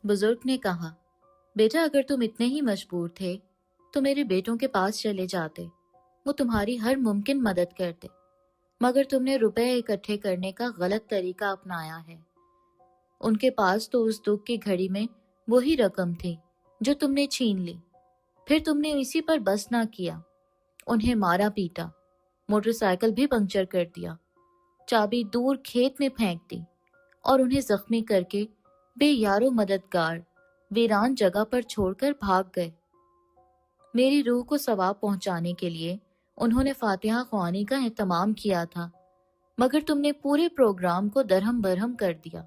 बुजुर्ग ने कहा, बेटा अगर तुम इतने ही मजबूर थे तो मेरे बेटों के पास चले जाते, वो तुम्हारी हर मुमकिन मदद करते, मगर तुमने रुपए इकट्ठे करने का गलत तरीका अपनाया है। उनके पास तो उस दुख की घड़ी में वही रकम थी जो तुमने छीन ली। फिर तुमने इसी पर बस ना किया, उन्हें मारा पीटा, मोटरसाइकिल भी पंक्चर कर दिया, चाबी दूर खेत में फेंक दी और उन्हें जख्मी करके बेयारो मददगार वीरान जगह पर छोड़कर भाग गए। मेरी रूह को सवाब पहुंचाने के लिए उन्होंने फातिहा ख्वानी का एहतमाम किया था, मगर तुमने पूरे प्रोग्राम को दरहम बरहम कर दिया।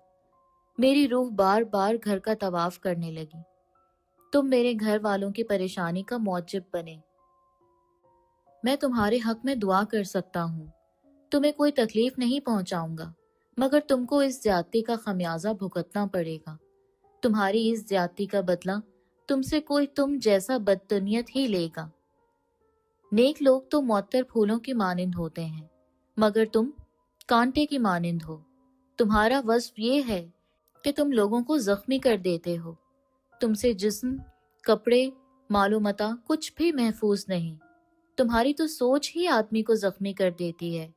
मेरी रूह बार बार घर का तवाफ करने लगी। तुम मेरे घर वालों की परेशानी का मौजिब बने। मैं तुम्हारे हक में दुआ कर सकता हूँ, तुम्हें कोई तकलीफ नहीं पहुंचाऊंगा, मगर तुमको इस ज्यादती का खमियाजा भुगतना पड़ेगा। तुम्हारी इस ज्यादती का बदला तुमसे कोई तुम जैसा बदतनीयत ही लेगा। नेक लोग तो मुअत्तर फूलों की मानिंद होते हैं, मगर तुम कांटे की मानिंद हो। तुम्हारा वस्फ ये है कि तुम लोगों को जख्मी कर देते हो। तुमसे जिस्म, कपड़े, मालो मता कुछ भी महफूज नहीं। तुम्हारी तो सोच ही आदमी को जख्मी कर देती है।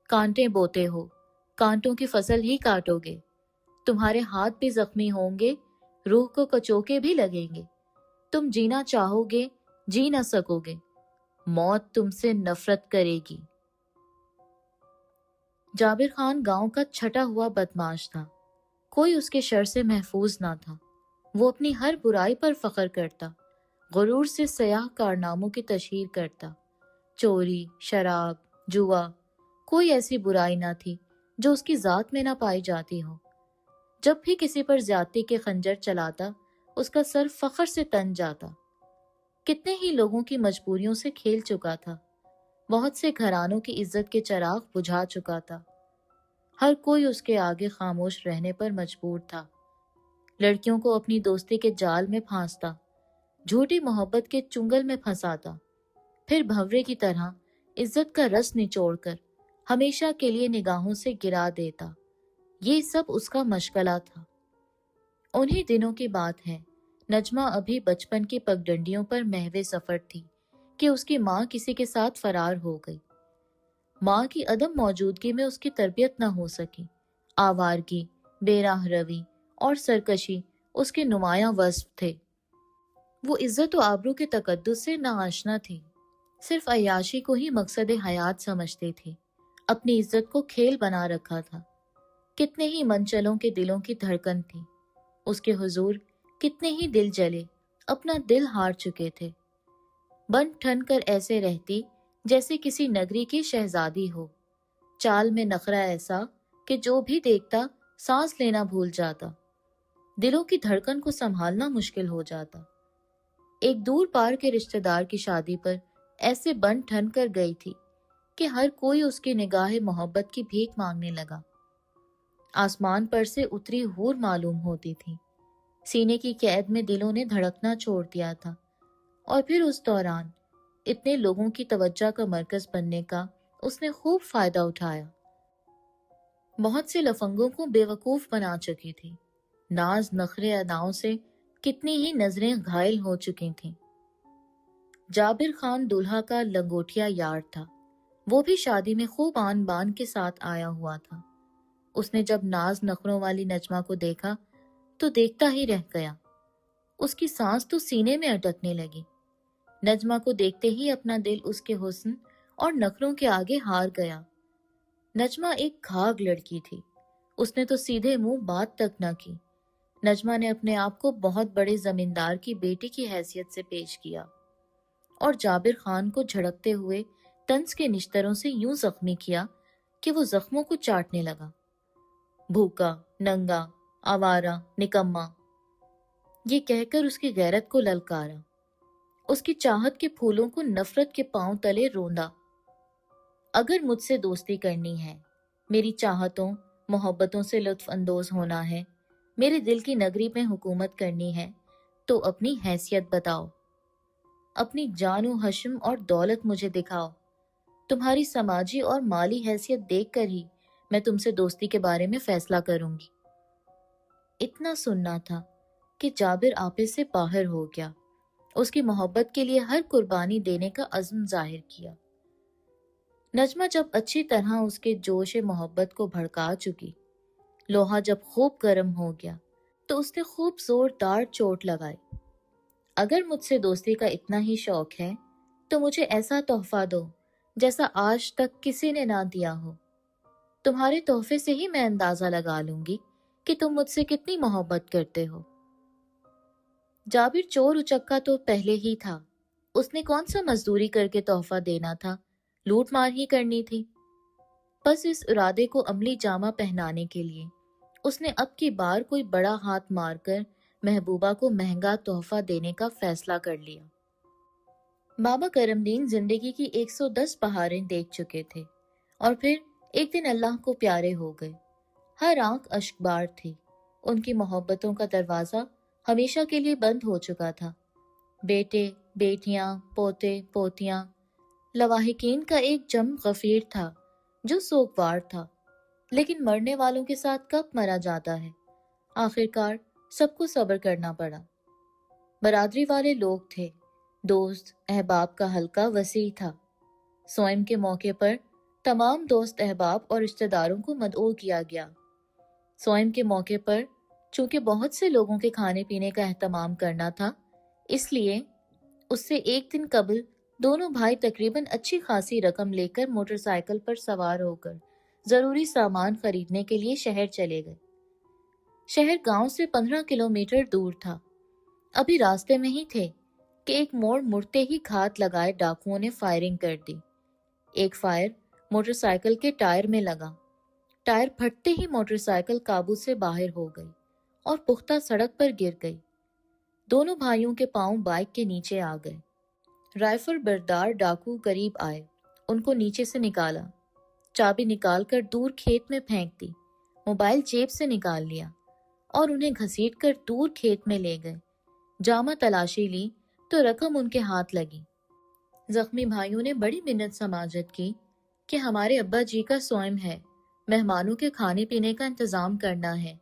कांटे बोते हो, कांटों की फसल ही काटोगे। तुम्हारे हाथ भी जख्मी होंगे, रूह को कचोके भी लगेंगे। तुम जीना चाहोगे, जी ना सकोगे। मौत तुमसे नफरत करेगी। जाबिर खान गांव का छटा हुआ बदमाश था। कोई उसके शर से महफूज ना था। वो अपनी हर बुराई पर फख्र करता, गुरूर से सयाह कारनामों की तशहीर करता। चोरी, शराब, जुआ, कोई ऐसी बुराई ना थी जो उसकी जात में ना पाई जाती हो। जब भी किसी पर ज्यादती के खंजर चलाता, उसका सर फख्र से तन जाता। कितने ही लोगों की मजबूरियों से खेल चुका था। बहुत से घरानों की इज्जत के चिराग बुझा चुका था। हर कोई उसके आगे खामोश रहने पर मजबूर था। लड़कियों को अपनी दोस्ती के जाल में फांसता, झूठी मोहब्बत के चुंगल में फंसाता, फिर भंवरे की तरह इज्जत का रस निचोड़कर हमेशा के लिए निगाहों से गिरा देता। ये सब उसका मशगला था। उन्हीं दिनों की बात है, नजमा अभी बचपन की पगडंडियों पर महवे सफर थी कि उसकी माँ किसी के साथ फरार हो गई। माँ की अदम मौजूदगी में उसकी तरबियत न हो सकी। आवारगी, बेराह रवी और सरकशी उसके नुमायां वस्फ थे। वो इज्जत व आबरू के तकद्दुस से नाआशना थी। सिर्फ अय्याशी को ही मकसद हयात समझती थी। अपनी इज्जत को खेल बना रखा था। कितने ही मनचलों के दिलों की धड़कन थी। उसके हुजूर कितने ही दिल जले, अपना दिल हार चुके थे। बन ठन कर ऐसे रहती जैसे किसी नगरी की शहजादी हो। चाल में नखरा ऐसा कि जो भी देखता सांस लेना भूल जाता। दिलों की धड़कन को संभालना मुश्किल हो जाता। एक दूर पार के रिश्तेदार की शादी पर ऐसे बन ठन कर गई थी कि हर कोई उसकी निगाह मोहब्बत की भीख मांगने लगा। आसमान पर से उतरी हूर मालूम होती थी। सीने की कैद में दिलों ने धड़कना छोड़ दिया था। और फिर उस दौरान इतने लोगों की तवज्जो का मरकज बनने का उसने खूब फायदा उठाया। बहुत से लफंगों को बेवकूफ बना चुकी थी। नाज नखरे अदाओं से कितनी ही नजरें घायल हो चुकी थीं। जाबिर खान दूल्हा का लंगोटिया यार था। वो भी शादी में खूब आन बान के साथ आया हुआ था। उसने जब नाज नखरों वाली नजमा को देखा तो देखता ही रह गया। उसकी सांस तो सीने में अटकने लगी। नजमा को देखते ही अपना दिल उसके हुस्न और नखरों के आगे हार गया। नजमा एक घाघ लड़की थी। उसने तो सीधे मुंह बात तक न की। नजमा ने अपने आप को बहुत बड़े जमींदार की बेटी की हैसियत से पेश किया और जाबिर खान को झड़कते हुए तंज के निश्तरों से यूं जख्मी किया कि वो जख्मों को चाटने लगा। भूखा, नंगा, आवारा, निकम्मा, ये कहकर उसकी गैरत को ललकारा। उसकी चाहत के फूलों को नफरत के पांव तले रोंदा। अगर मुझसे दोस्ती करनी है, मेरी चाहतों मोहब्बतों से लुत्फ अंदोज होना है, मेरे दिल की नगरी में हुकूमत करनी है, तो अपनी हैसियत बताओ। अपनी जानो हशम और दौलत मुझे दिखाओ। तुम्हारी समाजी और माली हैसियत देखकर ही मैं तुमसे दोस्ती के बारे में फैसला करूंगी। इतना सुनना था کہ جابر آپے سے باہر ہو گیا، اس کی محبت کے لیے ہر قربانی دینے کا عزم ظاہر کیا۔ نجمہ جب اچھی طرح اس کے جوش محبت کو بھڑکا چکی، لوہا جب خوب گرم ہو گیا تو اس نے خوب زوردار چوٹ لگائی۔ اگر مجھ سے دوستی کا اتنا ہی شوق ہے تو مجھے ایسا تحفہ دو جیسا آج تک کسی نے نہ دیا ہو۔ تمہارے تحفے سے ہی میں اندازہ لگا لوں گی کہ تم مجھ سے کتنی محبت کرتے ہو۔ جابر چور اچکا تو پہلے ہی تھا، اس نے کون سا مزدوری کر کے تحفہ دینا تھا، لوٹ مار ہی کرنی تھی۔ بس اس ارادے کو عملی جامہ پہنانے کے لیے اس نے اب کی بار کوئی بڑا ہاتھ مار کر محبوبہ کو مہنگا تحفہ دینے کا فیصلہ کر لیا۔ بابا کرم دین زندگی کی 110 بہاریں دیکھ چکے تھے اور پھر ایک دن اللہ کو پیارے ہو گئے۔ ہر آنکھ اشکبار تھی، ان کی محبتوں کا دروازہ ہمیشہ کے لیے بند ہو چکا تھا۔ بیٹے، بیٹیاں، پوتے، پوتیاں، لواحقین کا ایک جم غفیر تھا جو سوگوار تھا، لیکن مرنے والوں کے ساتھ کب مرا جاتا ہے، آخرکار سب کو صبر کرنا پڑا۔ برادری والے لوگ تھے، دوست احباب کا حلقہ وسیع تھا۔ سوئم کے موقع پر تمام دوست احباب اور رشتہ داروں کو مدعو کیا گیا۔ سوئم کے موقع پر چونکہ بہت سے لوگوں کے کھانے پینے کا اہتمام کرنا تھا، اس لیے اس سے ایک دن قبل دونوں بھائی تقریباً اچھی خاصی رقم لے کر موٹر سائیکل پر سوار ہو کر ضروری سامان خریدنے کے لیے شہر چلے گئے۔ شہر گاؤں سے 15 کلومیٹر دور تھا۔ ابھی راستے میں ہی تھے کہ ایک موڑ مڑتے ہی گھات لگائے ڈاکوؤں نے فائرنگ کر دی۔ ایک فائر موٹر سائیکل کے ٹائر میں لگا، ٹائر پھٹتے ہی موٹر سائیکل قابو سے باہر ہو گئی اور پختہ سڑک پر گر گئی۔ دونوں بھائیوں کے پاؤں بائک کے نیچے آ گئے۔ رائفل بردار ڈاکو قریب آئے، ان کو نیچے سے نکالا، چابی نکال کر دور کھیت میں پھینک دی، موبائل جیب سے نکال لیا اور انہیں گھسیٹ کر دور کھیت میں لے گئے۔ جامہ تلاشی لی تو رقم ان کے ہاتھ لگی۔ زخمی بھائیوں نے بڑی منت سماجت کی کہ ہمارے ابا جی کا سوئم ہے، مہمانوں کے کھانے پینے کا انتظام کرنا ہے،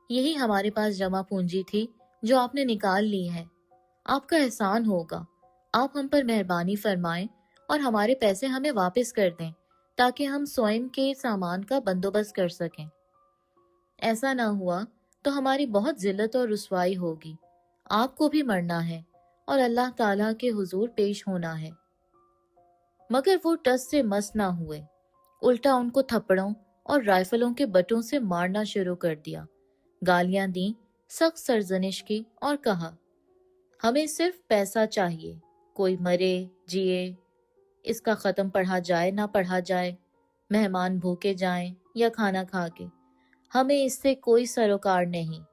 یہی ہمارے پاس جمع پونجی تھی جو آپ نے نکال لی ہے۔ آپ کا احسان ہوگا، آپ ہم پر مہربانی فرمائیں اور ہمارے پیسے ہمیں واپس کر دیں تاکہ ہم سوئم کے سامان کا بندوبست کر سکیں۔ ایسا نہ ہوا تو ہماری بہت ذلت اور رسوائی ہوگی، آپ کو بھی مرنا ہے اور اللہ تعالیٰ کے حضور پیش ہونا ہے۔ مگر وہ ٹس سے مس نہ ہوئے، الٹا ان کو تھپڑوں اور رائفلوں کے بٹوں سے مارنا شروع کر دیا، گالیاں دیں، سخت سرزنش کی اور کہا، ہمیں صرف پیسہ چاہیے، کوئی مرے جیے، اس کا ختم پڑھا جائے نہ پڑھا جائے، مہمان بھوکے جائیں یا کھانا کھا کے، ہمیں اس سے کوئی سروکار نہیں،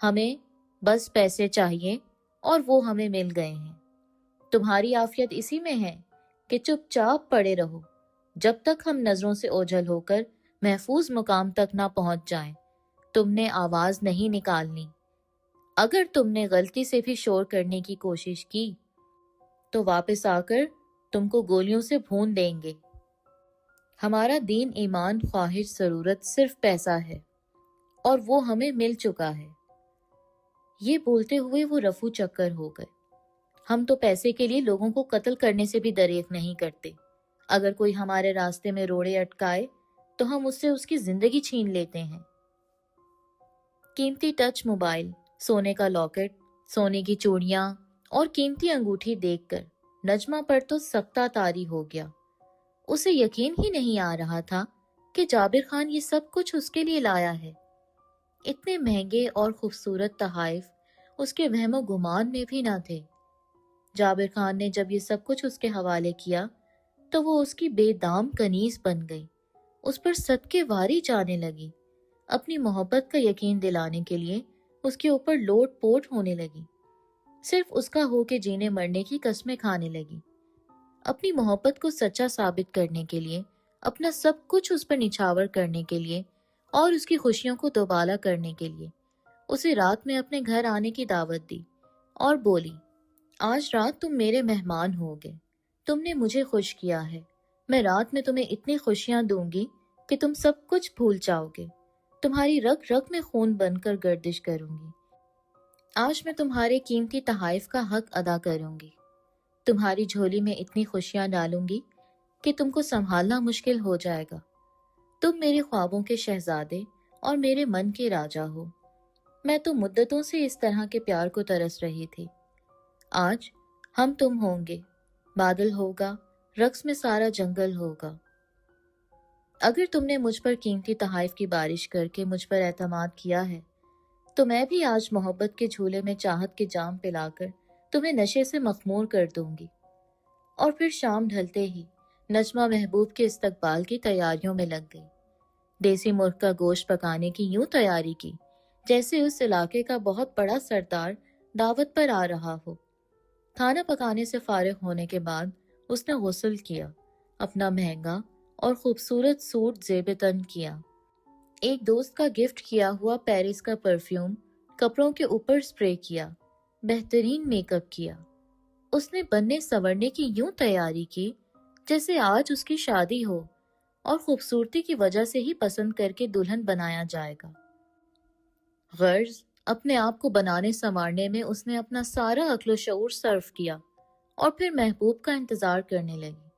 ہمیں بس پیسے چاہیے اور وہ ہمیں مل گئے ہیں۔ تمہاری عافیت اسی میں ہے کہ چپ چاپ پڑے رہو جب تک ہم نظروں سے اوجھل ہو کر محفوظ مقام تک نہ پہنچ جائیں۔ تم نے آواز نہیں نکالنی، اگر تم نے غلطی سے بھی شور کرنے کی کوشش کی تو واپس آ کر تم کو گولیوں سے بھون دیں گے۔ ہمارا دین، ایمان، خواہش، ضرورت صرف پیسہ ہے اور وہ ہمیں مل چکا ہے۔ یہ بولتے ہوئے وہ رفو چکر ہو گئے۔ ہم تو پیسے کے لیے لوگوں کو قتل کرنے سے بھی دریغ نہیں کرتے۔ اگر کوئی ہمارے راستے میں روڑے اٹکائے تو ہم اس سے اس کی زندگی چھین لیتے ہیں۔ قیمتی ٹچ موبائل، سونے کا لاکٹ، سونے کی چوڑیاں اور قیمتی انگوٹھی دیکھ کر نجمہ پر تو سکتہ طاری ہو گیا۔ اسے یقین ہی نہیں آ رہا تھا کہ جابر خان یہ سب کچھ اس کے لیے لایا ہے۔ اتنے مہنگے اور خوبصورت تحائف اس کے وہم و گمان میں بھی نہ تھے۔ جابر خان نے جب یہ سب کچھ اس کے حوالے کیا تو وہ اس کی بے دام کنیز بن گئی، اس پر صدقے واری جانے لگی، اپنی محبت کا یقین دلانے کے لیے اس کے اوپر لوٹ پوٹ ہونے لگی، صرف اس کا ہو کے جینے مرنے کی قسمیں کھانے لگی، اپنی محبت کو سچا ثابت کرنے کے لیے، اپنا سب کچھ اس پر نچھاور کرنے کے لیے اور اس کی خوشیوں کو دوبالا کرنے کے لیے اسے رات میں اپنے گھر آنے کی دعوت دی اور بولی، آج رات تم میرے مہمان ہوگے، تم نے مجھے خوش کیا ہے، میں رات میں تمہیں اتنی خوشیاں دوں گی کہ تم سب کچھ بھول جاؤ گے، تمہاری رگ رگ میں خون بن کر گردش کروں گی۔ आज मैं तुम्हारे कीमती तहाइफ का हक अदा करूंगी। तुम्हारी झोली में इतनी खुशियां डालूंगी कि तुमको संभालना मुश्किल हो जाएगा। तुम मेरे ख्वाबों के शहजादे और मेरे मन के राजा हो। मैं तो मुद्दतों से इस तरह के प्यार को तरस रही थी। आज हम तुम होंगे, बादल होगा, रक्स में सारा जंगल होगा। अगर तुमने मुझ पर कीमती तहाइफ की बारिश करके मुझ पर एतमाद किया है, तो मैं भी आज मोहब्बत के झूले में चाहत के जाम पिलाकर तुम्हें नशे से मखमूर कर दूंगी। और फिर शाम ढलते ही नजमा महबूब के इस्तकबाल की तैयारियों में लग गई। देसी मुर्ग का गोश्त पकाने की यूं तैयारी की जैसे उस इलाके का बहुत बड़ा सरदार दावत पर आ रहा हो। खाना पकाने से फारिग होने के बाद उसने गुस्ल किया, अपना महंगा और खूबसूरत सूट जेब तन किया, एक दोस्त का गिफ्ट किया हुआ पेरिस का परफ्यूम कपड़ों के ऊपर स्प्रे किया, बेहतरीन मेकअप किया। उसने बनने संवरने की यूं तैयारी की जैसे आज उसकी शादी हो और खूबसूरती की वजह से ही पसंद करके दुल्हन बनाया जाएगा। गर्ज अपने आप को बनाने संवारने में उसने अपना सारा अक्ल शऊर सर्फ किया और फिर महबूब का इंतजार करने लगी।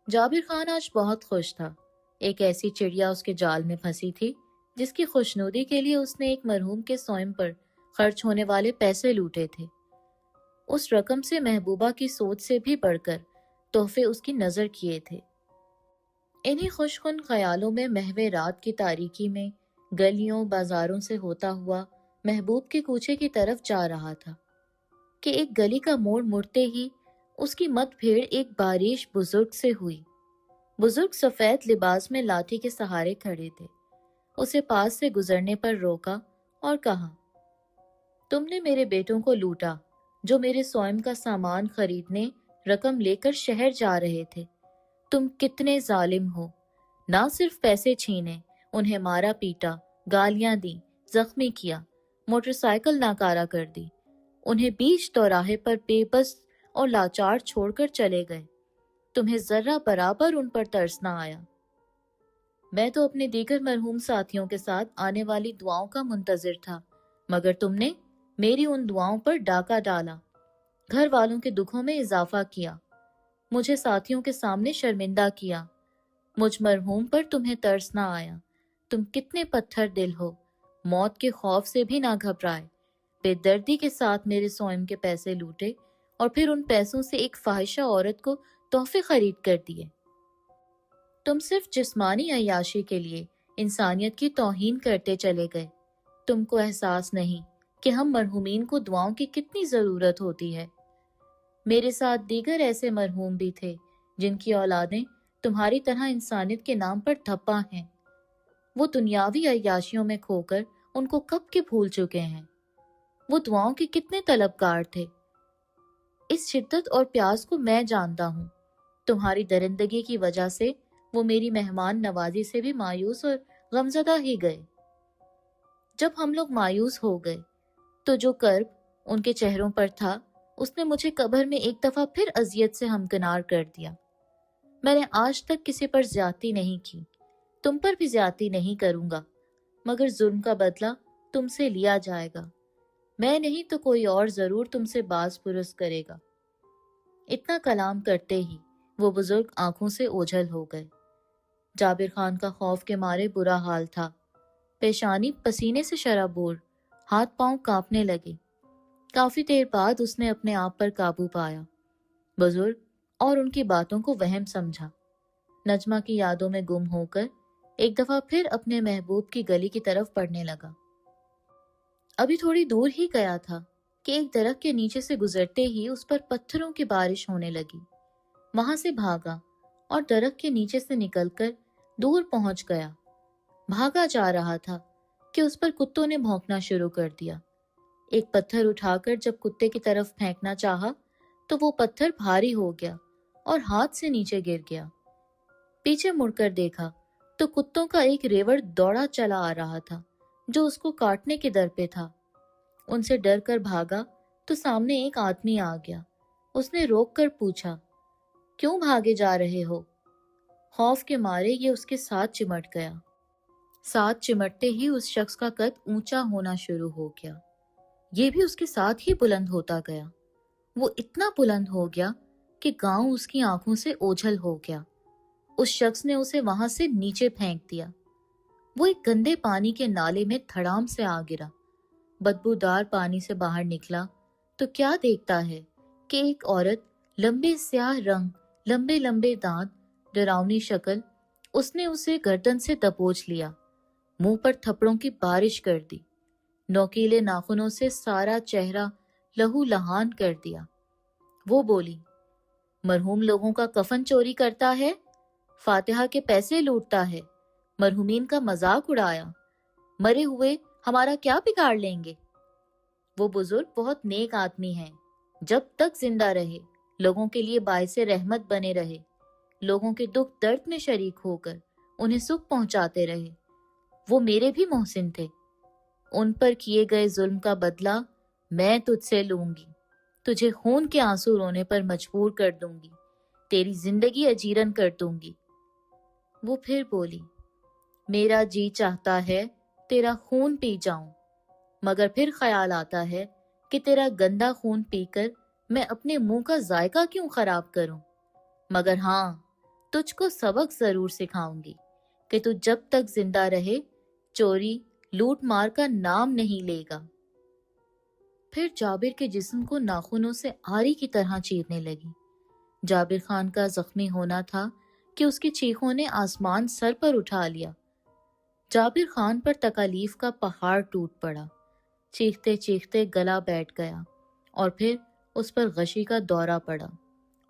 जाबिर खान आज बहुत खुश था। एक ऐसी चिड़िया उसके जाल में फंसी थी जिसकी खुशनुदी के लिए उसने एक मरहूम के सोम पर खर्च होने वाले पैसे लूटे थे। उस रकम से महबूबा की सोच से भी बढ़कर तोहफे उसकी नजर किए थे। इन्हीं खुशकुन ख्यालों में महवे रात की तारीकी में गलियों बाजारों से होता हुआ महबूब के कूचे की तरफ जा रहा था कि एक गली का मोड़ मुड़ते ही उसकी मतभेड़ एक बारिश बुजुर्ग से हुई। बुजुर्ग सफेद लिबास में लाठी के सहारे खड़े थे। उसे पास से गुजरने पर रोका और कहा, तुमने मेरे बेटों को लूटा जो मेरे स्वयं का सामान खरीदने रकम लेकर शहर जा रहे थे। तुम कितने जालिम हो। ना सिर्फ पैसे छीने, उन्हें मारा पीटा, गालियां दी, जख्मी किया, मोटरसाइकिल नाकारा कर दी, उन्हें बीच चौराहे पर बेबस और लाचार छोड़कर चले गए। तुम्हें जर्रा बराबर उन पर तरस ना आया। मैं तो अपने दीगर मरहूम साथियों के साथ आने वाली दुआओं का मुंतजिर था, मगर तुमने मेरी उन दुआओं पर डाका डाला, घर वालों के दुखों में इजाफा किया, मुझे साथियों के सामने शर्मिंदा किया। मुझ मरहूम पर तुम्हें तरस ना आया। तुम कितने पत्थर दिल हो, मौत के खौफ से भी ना घबराए, बेदर्दी के साथ मेरे स्वयं के पैसे लूटे और फिर उन पैसों से एक फाहिशा औरत को तोहफे खरीद कर दिए। तुम सिर्फ जिस्मानी अय्याशी के लिए इंसानियत की तौहीन करते चले गए। तुमको एहसास नहीं कि हम मरहूमीन को दुआओं की कितनी जरूरत होती है। मेरे साथ दीगर ऐसे मरहूम भी थे जिनकी औलादें तुम्हारी तरह इंसानियत के नाम पर धप्पा हैं। वो दुनियावी अय्याशियों में खोकर उनको कब के भूल चुके हैं। वो दुआओं के कितने तलबगार थे। इस शिद्दत और प्यास को मैं जानता हूँ। तुम्हारी दरिंदगी की वजह से वो मेरी मेहमान नवाजी से भी मायूस और गमजदा ही गए। जब हम लोग मायूस हो गए तो जो कर्ब उनके चेहरों पर था उसने मुझे कब्र में एक दफा फिर अजियत से हमकिनार कर दिया। मैंने आज तक किसी पर ज्यादती नहीं की, तुम पर भी ज्यादती नहीं करूंगा, मगर जुल्म का बदला तुमसे लिया जाएगा। मैं नहीं तो कोई और जरूर तुमसे बाज पुरस करेगा। इतना कलाम करते ही वो बुजुर्ग आंखों से ओझल हो गए। जाबिर खान का खौफ के मारे बुरा हाल था। पेशानी पसीने से शराबोर, हाथ पांव कांपने लगे। काफी देर बाद उसने अपने आप पर काबू पाया, बुजुर्ग और उनकी बातों को वहम समझा। नजमा की यादों में गुम होकर एक दफा फिर अपने महबूब की गली की तरफ बढ़ने लगा। अभी थोड़ी दूर ही गया था कि एक दरख्त के नीचे से गुजरते ही उस पर पत्थरों की बारिश होने लगी। वहां से भागा और दरख्त के नीचे से निकलकर दूर पहुंच गया। भागा जा रहा था कि उस पर कुत्तों ने भौंकना शुरू कर दिया। एक पत्थर उठाकर जब कुत्ते की तरफ फेंकना चाहा तो वो पत्थर भारी हो गया और हाथ से नीचे गिर गया। पीछे मुड़कर देखा तो कुत्तों का एक रेवड़ दौड़ा चला आ रहा था जो उसको काटने के दर पे था। उनसे डर कर भागा तो सामने एक आदमी आ गया। उसने रोक कर पूछा, क्यों भागे जा रहे हो? खौफ के मारे ये उसके साथ चिमट गया। साथ चिमटते ही उस शख्स का कद ऊंचा होना शुरू हो गया। یہ بھی اس کے ساتھ ہی بلند ہوتا گیا۔ وہ اتنا بلند ہو گیا کہ گاؤں اس کی آنکھوں سے اوجھل ہو گیا۔ اس شخص نے اسے وہاں سے نیچے پھینک دیا۔ وہ ایک گندے پانی کے نالے میں دھڑام سے آ گرا۔ بدبودار پانی سے باہر نکلا تو کیا دیکھتا ہے کہ ایک عورت، لمبے سیاہ رنگ، لمبے لمبے دانت، ڈراؤنی شکل، اس نے اسے گردن سے دبوچ لیا، منہ پر تھپڑوں کی بارش کر دی، نوکیلے ناخنوں سے سارا چہرہ لہو لہان کر دیا۔ وہ بولی، مرحوم لوگوں کا کفن چوری کرتا ہے، فاتحہ کے پیسے لوٹتا ہے، مرحومین کا مذاق اڑایا، مرے ہوئے ہمارا کیا بگاڑ لیں گے؟ وہ بزرگ بہت نیک آدمی ہیں، جب تک زندہ رہے لوگوں کے لیے باعث رحمت بنے رہے، لوگوں کے دکھ درد میں شریک ہو کر انہیں سکھ پہنچاتے رہے۔ وہ میرے بھی محسن تھے۔ ان پر کیے گئے ظلم کا بدلہ میں تجھ سے لوں گی، تجھے خون کے آنسو رونے پر مجبور کر دوں گی، تیری زندگی اجیرن کر دوں گی۔ وہ پھر بولی، میرا جی چاہتا ہے تیرا خون پی جاؤں، مگر پھر خیال آتا ہے کہ تیرا گندا خون پی کر میں اپنے منہ کا ذائقہ کیوں خراب کروں؟ مگر ہاں، تجھ کو سبق ضرور سکھاؤں گی کہ تو جب تک زندہ رہے چوری لوٹ مار کا نام نہیں لے گا۔ پھر جابر کے جسم کو ناخنوں سے آری کی طرح چیرنے لگی۔ جابر خان کا زخمی ہونا تھا کہ اس کی چیخوں نے آسمان سر پر اٹھا لیا۔ جابر خان پر تکالیف کا پہاڑ ٹوٹ پڑا، چیختے چیختے گلا بیٹھ گیا اور پھر اس پر غشی کا دورہ پڑا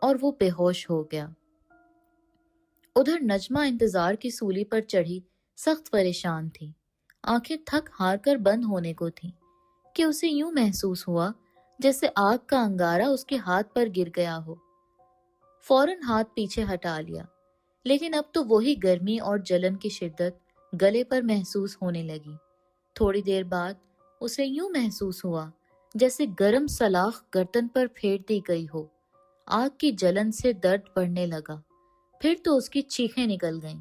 اور وہ بے ہوش ہو گیا۔ ادھر نجمہ انتظار کی سولی پر چڑھی سخت پریشان تھی، آنکھیں تھک ہار کر بند ہونے کو تھیں کہ اسے یوں محسوس ہوا جیسے آگ کا انگارہ اس کے ہاتھ پر گر گیا ہو۔ فوراً ہاتھ پیچھے ہٹا لیا، لیکن اب تو وہی گرمی اور جلن کی شدت گلے پر محسوس ہونے لگی۔ تھوڑی دیر بعد اسے یوں محسوس ہوا جیسے گرم سلاخ گردن پر پھیر دی گئی ہو۔ آگ کی جلن سے درد بڑھنے لگا، پھر تو اس کی چیخیں نکل گئیں۔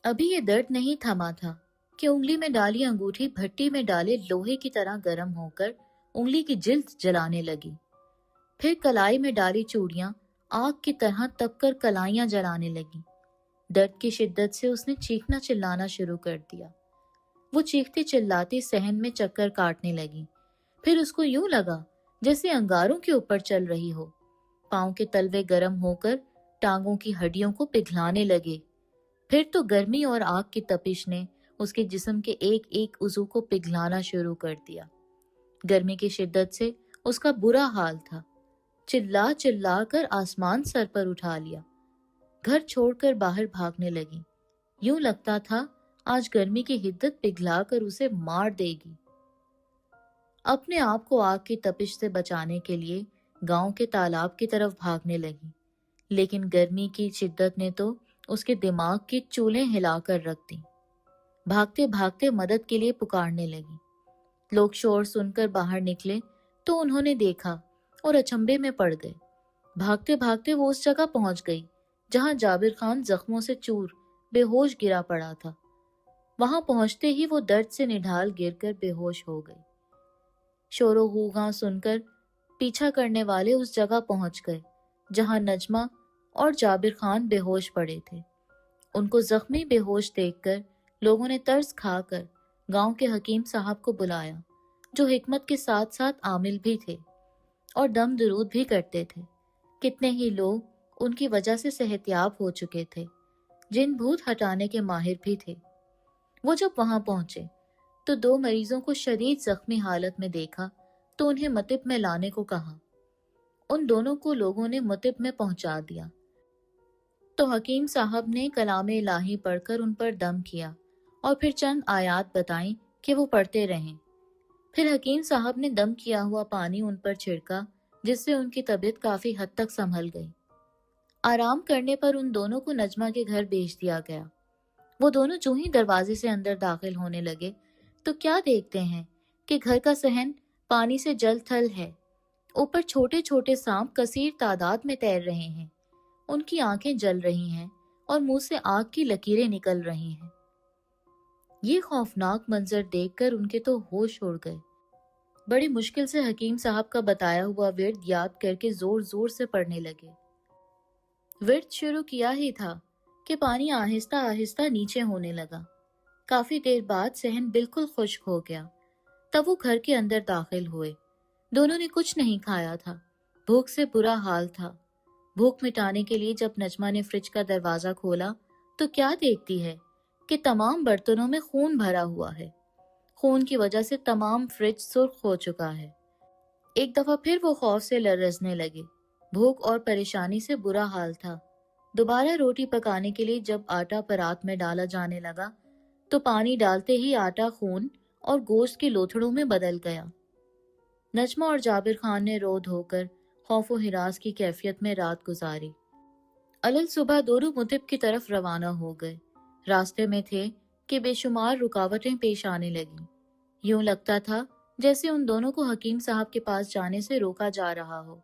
ابھی یہ درد نہیں تھما تھا کہ انگلی میں ڈالی انگوٹھی بھٹی میں ڈالے لوہے کی طرح گرم ہو کر انگلی کی جلد جلانے لگی۔ پھر کلائی میں ڈالی چوڑیاں آگ کی طرح تپ کر کلائیاں جلانے لگیں۔ درد کی شدت سے اس نے چیخنا چلانا شروع کر دیا۔ وہ چیختی چلاتی صحن میں چکر کاٹنے لگی۔ پھر اس کو یوں لگا جیسے انگاروں کے اوپر چل رہی ہو۔ پاؤں کے تلوے گرم ہو کر ٹانگوں کی ہڈیوں کو پگھلانے لگے۔ پھر تو گرمی اور آگ کی تپش نے اس کے جسم کے ایک ایک عضو کو پگھلانا شروع کر دیا۔ گرمی کی شدت سے اس کا برا حال تھا۔ چلا چلا کر آسمان سر پر اٹھا لیا۔ گھر چھوڑ کر باہر بھاگنے لگی۔ یوں لگتا تھا آج گرمی کی حدت پگھلا کر اسے مار دے گی۔ اپنے آپ کو آگ کی تپش سے بچانے کے لیے گاؤں کے تالاب کی طرف بھاگنے لگی، لیکن گرمی کی شدت نے تو اس کے دماغ کی چولیں ہلا کر رکھ دی۔ بھاگتے بھاگتے مدد کے لیے پکارنے لگی۔ لوگ شور سن کر باہر نکلے تو انہوں نے دیکھا اور اچنبھے میں پڑ گئے۔ بھاگتے بھاگتے وہ اس جگہ پہنچ گئی جہاں جابر خان زخموں سے چور بے ہوش گرا پڑا تھا۔ وہاں پہنچتے ہی وہ درد سے نڈھال گر کر بے ہوش ہو گئی۔ شور و غوغاں سن کر پیچھا کرنے والے اس جگہ پہنچ گئے جہاں نجمہ اور جابر خان بے ہوش پڑے تھے۔ ان کو زخمی بے ہوش دیکھ کر لوگوں نے ترس کھا کر گاؤں کے حکیم صاحب کو بلایا، جو حکمت کے ساتھ ساتھ عامل بھی تھے اور دم درود بھی کرتے تھے۔ کتنے ہی لوگ ان کی وجہ سے صحت یاب ہو چکے تھے، جن بھوت ہٹانے کے ماہر بھی تھے۔ وہ جب وہاں پہنچے تو دو مریضوں کو شدید زخمی حالت میں دیکھا تو انہیں مطب میں لانے کو کہا۔ ان دونوں کو لوگوں نے مطب میں پہنچا دیا تو حکیم صاحب نے کلام الہی پڑھ کر ان پر دم کیا اور پھر چند آیات بتائیں کہ وہ پڑھتے رہیں۔ پھر حکیم صاحب نے دم کیا ہوا پانی ان پر چھڑکا، جس سے ان کی طبیعت کافی حد تک سنبھل گئی۔ آرام کرنے پر ان دونوں کو نجمہ کے گھر بھیج دیا گیا۔ وہ دونوں جو ہی دروازے سے اندر داخل ہونے لگے تو کیا دیکھتے ہیں کہ گھر کا صحن پانی سے جل تھل ہے۔ اوپر چھوٹے چھوٹے سانپ کثیر تعداد میں تیر رہے ہیں، ان کی آنکھیں جل رہی ہیں اور منہ سے آگ کی لکیریں نکل رہی ہیں۔ یہ خوفناک منظر دیکھ کر ان کے تو ہوش اڑ گئے۔ बड़ी मुश्किल से हकीम साहब का बताया हुआ विर्द याद करके जोर जोर से पढ़ने लगे। विर्द शुरू किया ही था कि पानी आहिस्ता आहिस्ता नीचे होने लगा। काफी देर बाद सहन बिल्कुल खुश्क हो गया। तब वो घर के अंदर दाखिल हुए। दोनों ने कुछ नहीं खाया था। भूख से बुरा हाल था। भूख मिटाने के लिए जब नजमा ने फ्रिज का दरवाजा खोला तो क्या देखती है कि तमाम बर्तनों में खून भरा हुआ है। खून की वजह से तमाम फ्रिज सुर्ख हो चुका है। एक दफा फिर वो खौफ से लरजने लगे। भूख और परेशानी से बुरा हाल था। दोबारा रोटी पकाने के लिए जब आटा परात में डाला जाने लगा तो पानी डालते ही आटा खून और गोश्त के लोथड़ों में बदल गया। नजमा और जाबिर खान ने रो धोकर खौफ व हिरास की कैफियत में रात गुजारी। अलल सुबह दोनों मुतिब की तरफ रवाना हो गए। रास्ते में थे कि बेशुमार रुकावटें पेश आने लगीं। यूं लगता था जैसे उन दोनों को हकीम साहब के पास जाने से रोका जा रहा हो।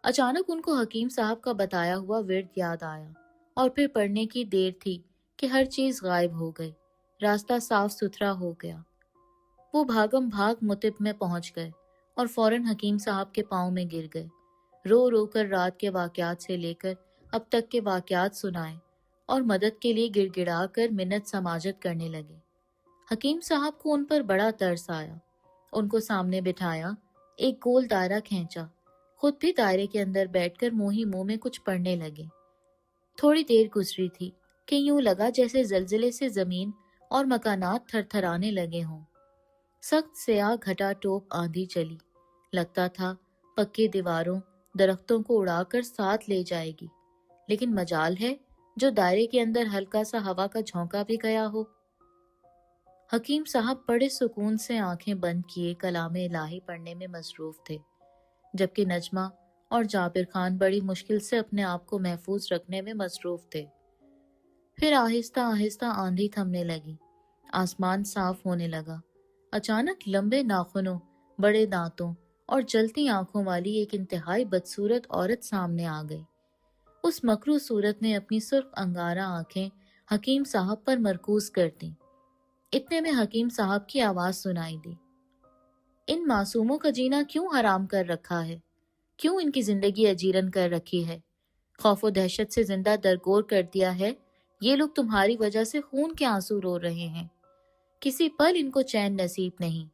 अचानक उनको हकीम साहब का बताया हुआ विर्द याद आया और फिर पढ़ने की देर थी कि हर चीज गायब हो गई। रास्ता साफ सुथरा हो गया। वो भागम भाग मुतिब में पहुंच गए और फौरन हकीम साहब के पांव में गिर गए। रो रो कर रात के वाकयात से लेकर अब तक के वाकयात सुनाए और मदद के लिए गिड़गिड़ा कर मिन्नत समाजत करने लगे। हकीम साहब को उन पर बड़ा तरस आया। उनको सामने बिठाया, एक गोल दायरा खींचा, खुद भी दायरे के अंदर बैठकर मुंह ही मुंह में कुछ पढ़ने लगे। थोड़ी देर गुजरी थी कि यूं लगा जैसे जलजिले से जमीन और मकानात थरथराने लगे हों। सख्त स्याह घटा टोप आंधी चली। लगता था पक्की दीवारों दरख्तों को उड़ाकर साथ ले जाएगी, लेकिन मजाल है जो दायरे के अंदर हल्का सा हवा का झोंका भी गया हो। हकीम साहब बड़े सुकून से आंखें बंद किए कलामे इलाही पढ़ने में मसरूफ थे, जबकि नजमा और जाबिर खान बड़ी मुश्किल से अपने आप को महफूज रखने में मसरूफ थे। फिर आहिस्ता आहिस्ता आंधी थमने लगी। आसमान साफ होने लगा। अचानक लंबे नाखूनों, बड़े दांतों और जलती आंखों वाली एक इंतहाई बदसूरत औरत सामने आ गई। उस मकरू सूरत ने अपनी सुर्ख अंगारा आंखें हकीम साहब पर मरकूज कर दी। इतने में हकीम साहब की आवाज सुनाई दी। इन मासूमों का जीना क्यों हराम कर रखा है? क्यों इनकी जिंदगी अजीरन कर रखी है? खौफ व दहशत से जिंदा दरगोर कर दिया है। ये लोग तुम्हारी वजह से खून के आंसू रो रहे हैं। किसी पल इनको चैन नसीब नहीं।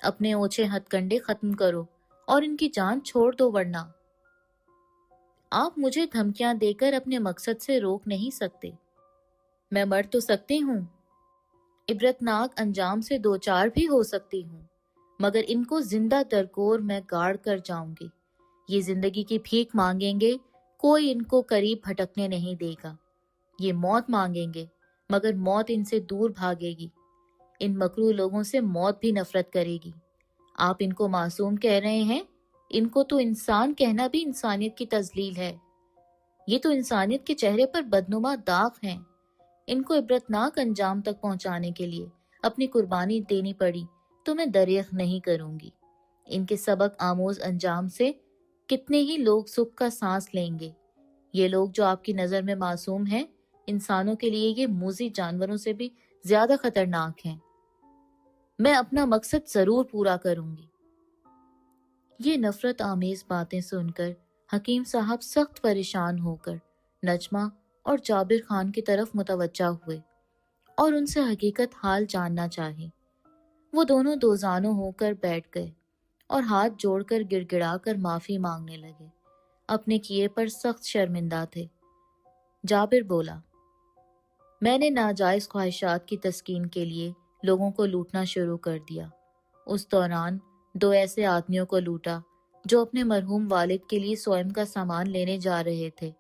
अपने ओछे हथकंडे खत्म करो और इनकी जान छोड़ दो, वरना आप मुझे धमकियां देकर अपने मकसद से रोक नहीं सकते। मैं मर तो सकती हूँ, इबरतनाक अंजाम से दो चार भी हो सकती हूँ, मगर इनको जिंदा दरगोर मैं गाड़ कर जाऊंगी। ये जिंदगी की भीख मांगेंगे, कोई इनको करीब भटकने नहीं देगा। ये मौत मांगेंगे, मगर मौत इनसे दूर भागेगी। इन मकरू लोगों से मौत भी नफरत करेगी। आप इनको मासूम कह रहे हैं, इनको तो इंसान कहना भी इंसानियत की तजलील है। ये तो इंसानियत के चेहरे पर बदनुमा दाग हैं। इनको इबरतनाक अंजाम तक पहुंचाने के लिए अपनी कुर्बानी देनी पड़ी तो मैं दरिख नहीं करूंगी। इनके सबक आमोज अंजाम से कितने ही लोग सुख का सांस लेंगे। ये लोग जो आपकी नजर में मासूम हैं, इंसानों के लिए ये मूजी जानवरों से भी ज्यादा खतरनाक हैं। मैं अपना मकसद जरूर पूरा करूंगी। ये नफरत आमेज बातें सुनकर हकीम साहब सख्त परेशान होकर नजमा और जाबिर खान की तरफ मुतवज्जा हुए और उनसे हकीकत हाल जानना चाहे। वो दोनों दोजानो होकर बैठ गए और हाथ जोड़कर गिड़गिड़ाकर माफी मांगने लगे। अपने किए पर सख्त शर्मिंदा थे। जाबिर बोला, मैंने नाजायज ख्वाहिशात की तस्कीन के लिए लोगों को लूटना शुरू कर दिया। उस दौरान दो ऐसे आदमियों को लूटा जो अपने मरहूम वालिद के लिए स्वयं का सामान लेने जा रहे थे।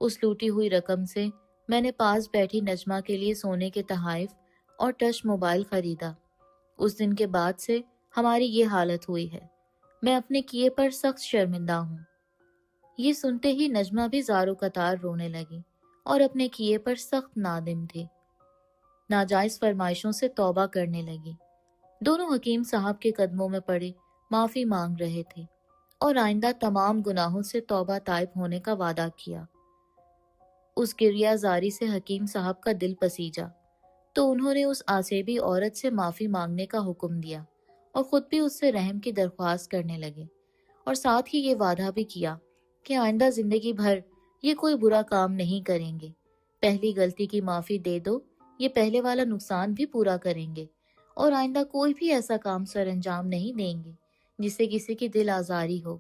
उस लूटी हुई रकम से मैंने पास बैठी नजमा के लिए सोने के तहाइफ और टच मोबाइल खरीदा। उस दिन के बाद से हमारी ये हालत हुई है। मैं अपने किए पर सख्त शर्मिंदा हूँ। ये सुनते ही नजमा भी ज़ारो कतार रोने लगी और अपने किए पर सख्त नादिम थी। नाजायज फरमाइशों से तौबा करने लगी। दोनों हकीम साहब के कदमों में पड़े माफी मांग रहे थे और आइंदा तमाम गुनाहों से तौबा ताइब होने का वादा किया। उस गिरियाजारी से हकीम साहब का दिल पसीजा तो उन्होंने उस आसेबी औरत से माफी मांगने का हुक्म दिया اور خود بھی اس سے رحم کی درخواست کرنے لگے، اور ساتھ ہی یہ وعدہ بھی کیا کہ آئندہ زندگی بھر یہ کوئی برا کام نہیں کریں گے، پہلی غلطی کی معافی دے دو، یہ پہلے والا نقصان بھی پورا کریں گے، اور آئندہ کوئی بھی ایسا کام سر انجام نہیں دیں گے جس سے کسی کی دل آزاری ہو۔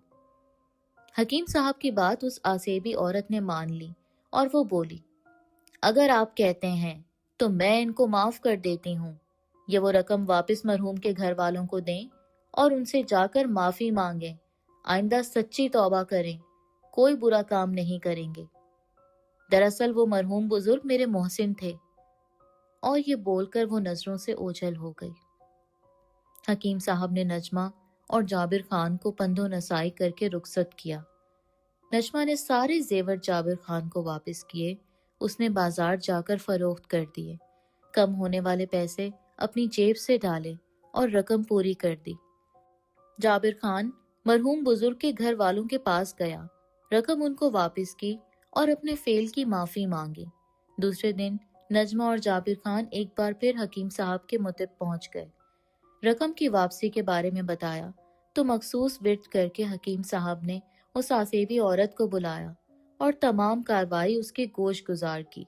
حکیم صاحب کی بات اس آسیبی عورت نے مان لی اور وہ بولی، اگر آپ کہتے ہیں تو میں ان کو معاف کر دیتی ہوں، یہ وہ رقم واپس مرحوم کے گھر والوں کو دیں اور ان سے جا کر معافی مانگیں، آئندہ سچی توبہ کریں، کوئی برا کام نہیں کریں گے۔ دراصل وہ مرحوم بزرگ میرے محسن تھے۔ اور یہ بول کر وہ نظروں سے اوجھل ہو گئی۔ حکیم صاحب نے نجمہ اور جابر خان کو پندو نسائی کر کے رخصت کیا۔ نجمہ نے سارے زیور جابر خان کو واپس کیے، اس نے بازار جا کر فروخت کر دیے، کم ہونے والے پیسے اپنی جیب سے ڈالے اور رقم پوری کر دی۔ جابر خان مرحوم بزرگ کے گھر والوں کے پاس گیا، رقم ان کو واپس کی اور اپنے فعل کی معافی مانگی۔ دوسرے دن نجمہ اور جابر خان ایک بار پھر حکیم صاحب کے متب پہنچ گئے، رقم کی واپسی کے بارے میں بتایا تو مخصوص ورد کر کے حکیم صاحب نے اس آسیبی عورت کو بلایا اور تمام کارروائی اس کے گوش گزار کی۔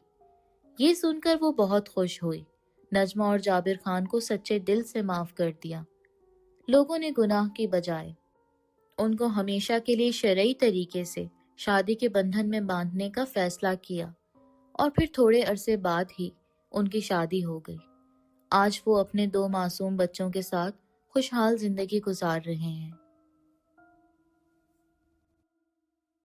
یہ سن کر وہ بہت خوش ہوئی، نجمہ اور جابر خان کو سچے دل سے معاف کر دیا۔ لوگوں نے گناہ کی بجائے ان کو ہمیشہ کے لیے شرعی طریقے سے شادی کے بندھن میں باندھنے کا فیصلہ کیا، اور پھر تھوڑے عرصے بعد ہی ان کی شادی ہو گئی۔ آج وہ اپنے 2 معصوم بچوں کے ساتھ خوشحال زندگی گزار رہے ہیں۔